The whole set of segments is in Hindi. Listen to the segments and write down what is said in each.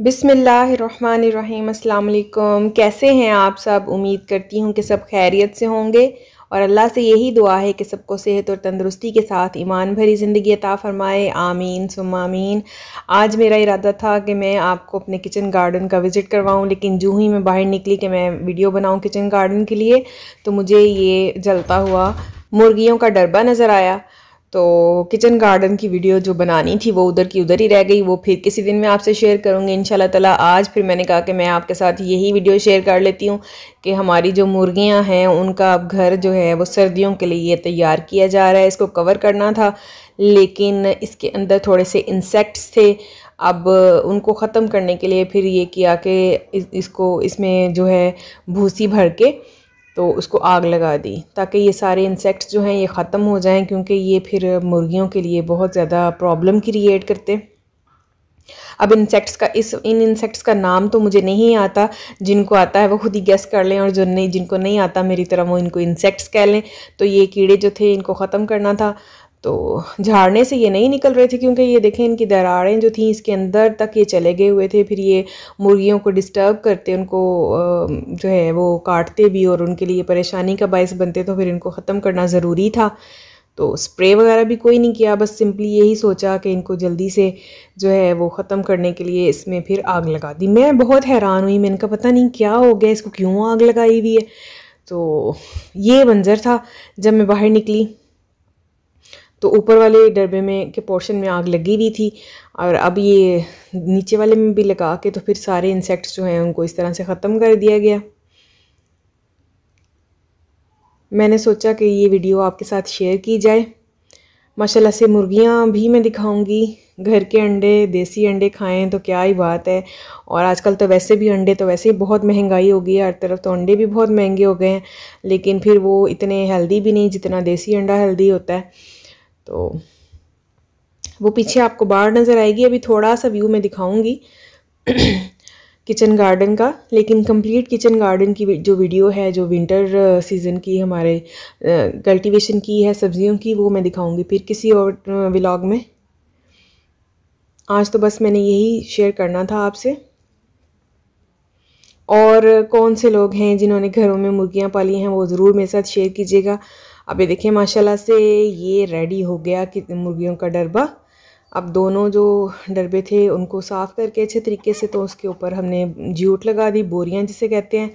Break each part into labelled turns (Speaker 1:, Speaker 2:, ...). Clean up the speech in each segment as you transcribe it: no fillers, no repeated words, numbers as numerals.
Speaker 1: बिस्मिल्लाहिर्रहमानिर्रहीम। अस्सलाम वालेकुम। कैसे हैं आप सब? उम्मीद करती हूँ कि सब खैरियत से होंगे और अल्लाह से यही दुआ है कि सबको सेहत और तंदुरुस्ती के साथ ईमान भरी ज़िंदगी अता फ़रमाए। आमीन सुम्मा आमीन। आज मेरा इरादा था कि मैं आपको अपने किचन गार्डन का विज़िट करवाऊँ, लेकिन जूँ ही मैं बाहर निकली कि मैं वीडियो बनाऊँ किचन गार्डन के लिए तो मुझे ये जलता हुआ मुर्गियों का डरबा नज़र आया। तो किचन गार्डन की वीडियो जो बनानी थी वो उधर की उधर ही रह गई, वो फिर किसी दिन मैं आपसे शेयर करूँगी इंशाल्लाह ताला। आज फिर मैंने कहा कि मैं आपके साथ यही वीडियो शेयर कर लेती हूँ कि हमारी जो मुर्गियाँ हैं उनका अब घर जो है वो सर्दियों के लिए तैयार किया जा रहा है। इसको कवर करना था लेकिन इसके अंदर थोड़े से इंसेक्ट्स थे। अब उनको ख़त्म करने के लिए फिर ये किया कि इसको इसमें जो है भूसी भर के तो उसको आग लगा दी ताकि ये सारे इंसेक्ट्स जो हैं ये ख़त्म हो जाएं, क्योंकि ये फिर मुर्गियों के लिए बहुत ज़्यादा प्रॉब्लम क्रिएट करते। अब इन इंसेक्ट्स का नाम तो मुझे नहीं आता, जिनको आता है वो खुद ही गेस कर लें और जो नहीं जिनको नहीं आता मेरी तरह वो इनको इंसेक्ट्स कह लें। तो ये कीड़े जो थे इनको ख़त्म करना था, तो झाड़ने से ये नहीं निकल रहे थे क्योंकि ये देखें इनकी दरारें जो थी इसके अंदर तक ये चले गए हुए थे। फिर ये मुर्गियों को डिस्टर्ब करते, उनको जो है वो काटते भी और उनके लिए परेशानी का बायस बनते, तो फिर इनको ख़त्म करना ज़रूरी था। तो स्प्रे वगैरह भी कोई नहीं किया, बस सिंपली यही सोचा कि इनको जल्दी से जो है वो ख़त्म करने के लिए इसमें फिर आग लगा दी। मैं बहुत हैरान हुई, मैंने कहा पता नहीं क्या हो गया, इसको क्यों आग लगाई हुई है। तो ये मंज़र था जब मैं बाहर निकली तो ऊपर वाले डब्बे में के पोर्शन में आग लगी हुई थी और अब ये नीचे वाले में भी लगा के तो फिर सारे इंसेक्ट्स जो हैं उनको इस तरह से ख़त्म कर दिया गया। मैंने सोचा कि ये वीडियो आपके साथ शेयर की जाए। माशाल्लाह से मुर्गियां भी मैं दिखाऊंगी, घर के अंडे देसी अंडे खाएं तो क्या ही बात है। और आजकल तो वैसे भी अंडे तो वैसे ही बहुत महंगाई हो गई है, हर तरफ तो अंडे भी बहुत महंगे हो गए हैं, लेकिन फिर वो इतने हेल्दी भी नहीं जितना देसी अंडा हेल्दी होता है। तो वो पीछे आपको बाढ़ नज़र आएगी, अभी थोड़ा सा व्यू मैं दिखाऊंगी किचन गार्डन का, लेकिन कंप्लीट किचन गार्डन की जो वीडियो है जो विंटर सीज़न की हमारे कल्टीवेशन की है सब्जियों की, वो मैं दिखाऊंगी फिर किसी और व्लॉग में। आज तो बस मैंने यही शेयर करना था आपसे। और कौन से लोग हैं जिन्होंने घरों में मुर्गियां पाली हैं वो ज़रूर मेरे साथ शेयर कीजिएगा। अब ये देखिए माशाल्लाह से ये रेडी हो गया कि मुर्गियों का डरबा। अब दोनों जो डरबे थे उनको साफ़ करके अच्छे तरीके से तो उसके ऊपर हमने जूट लगा दी, बोरियां जिसे कहते हैं।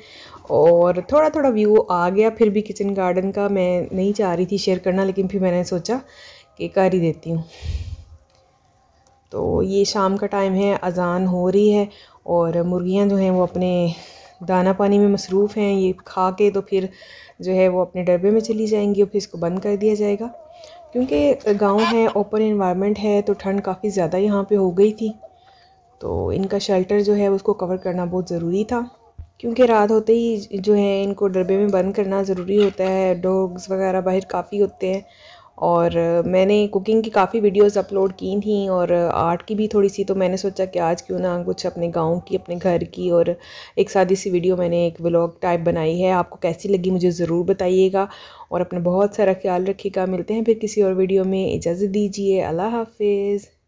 Speaker 1: और थोड़ा थोड़ा व्यू आ गया फिर भी किचन गार्डन का, मैं नहीं चाह रही थी शेयर करना लेकिन फिर मैंने सोचा कि कर ही देती हूँ। तो ये शाम का टाइम है, अजान हो रही है और मुर्गियां जो हैं वो अपने दाना पानी में मसरूफ़ हैं। ये खा के तो फिर जो है वो अपने डब्बे में चली जाएंगी और फिर इसको बंद कर दिया जाएगा, क्योंकि गांव है, ओपन एनवायरनमेंट है, तो ठंड काफ़ी ज़्यादा यहाँ पे हो गई थी। तो इनका शेल्टर जो है उसको कवर करना बहुत ज़रूरी था, क्योंकि रात होते ही जो है इनको डब्बे में बंद करना ज़रूरी होता है। डॉग्स वगैरह बाहर काफ़ी होते हैं। और मैंने कुकिंग की काफ़ी वीडियोस अपलोड की थी और आर्ट की भी थोड़ी सी, तो मैंने सोचा कि आज क्यों ना कुछ अपने गांव की, अपने घर की और एक सादी सी वीडियो मैंने एक व्लॉग टाइप बनाई है। आपको कैसी लगी मुझे ज़रूर बताइएगा और अपना बहुत सारा ख्याल रखिएगा। मिलते हैं फिर किसी और वीडियो में, इजाज़त दीजिए, अल्लाह हाफिज़।